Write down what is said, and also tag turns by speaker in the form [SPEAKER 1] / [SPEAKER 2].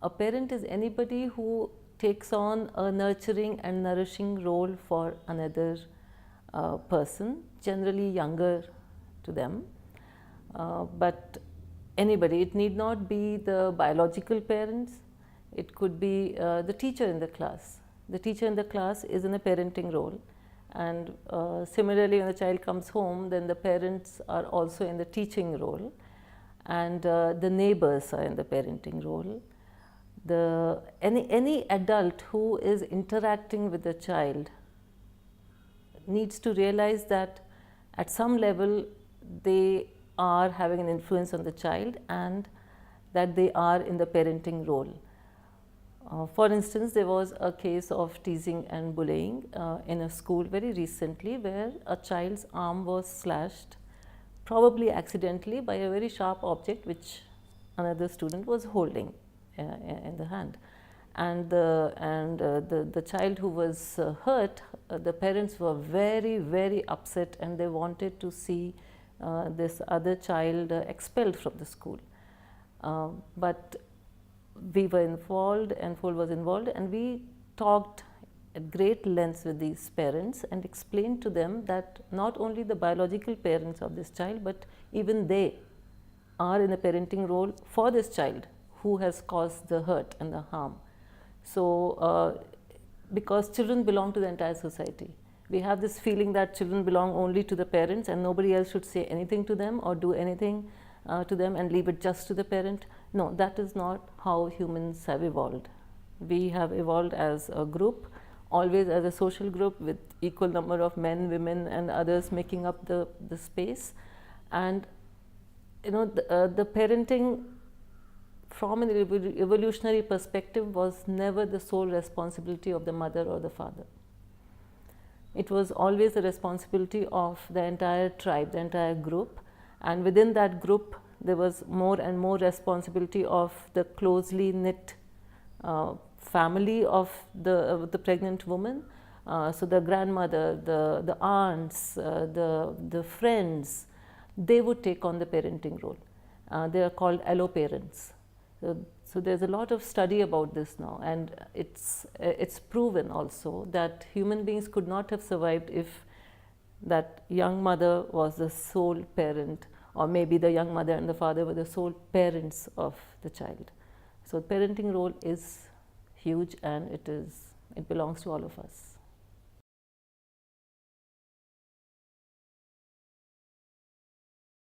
[SPEAKER 1] A parent is anybody who takes on a nurturing and nourishing role for another person, generally younger to them. But anybody, it need not be the biological parents, it could be the teacher in the class. The teacher in the class is in a parenting role, and similarly when the child comes home, then the parents are also in the teaching role, and the neighbors are in the parenting role. Any adult who is interacting with the child needs to realize that at some level they are having an influence on the child and that they are in the parenting role. For instance, there was a case of teasing and bullying in a school very recently, where a child's arm was slashed, probably accidentally, by a very sharp object which another student was holding in the hand. And the child who was hurt, the parents were very, very upset, and they wanted to see this other child expelled from the school. But we were involved, NFOL was involved, and we talked at great lengths with these parents and explained to them that not only the biological parents of this child, but even they are in a parenting role for this child who has caused the hurt and the harm. So, because children belong to the entire society, we have this feeling that children belong only to the parents and nobody else should say anything to them or do anything to them and leave it just to the parent. No, that is not how humans have evolved. We have evolved as a group, always as a social group with equal number of men, women and others making up the space. And the parenting from an evolutionary perspective was never the sole responsibility of the mother or the father. It was always the responsibility of the entire tribe, the entire group, and within that group there was more and more responsibility of the closely knit family of the pregnant woman. So the grandmother, the aunts, the friends, they would take on the parenting role. They are called alloparents. So there's a lot of study about this now, and it's proven also that human beings could not have survived if that young mother was the sole parent, or maybe the young mother and the father were the sole parents of the child. So parenting role is huge, and it belongs to all of us.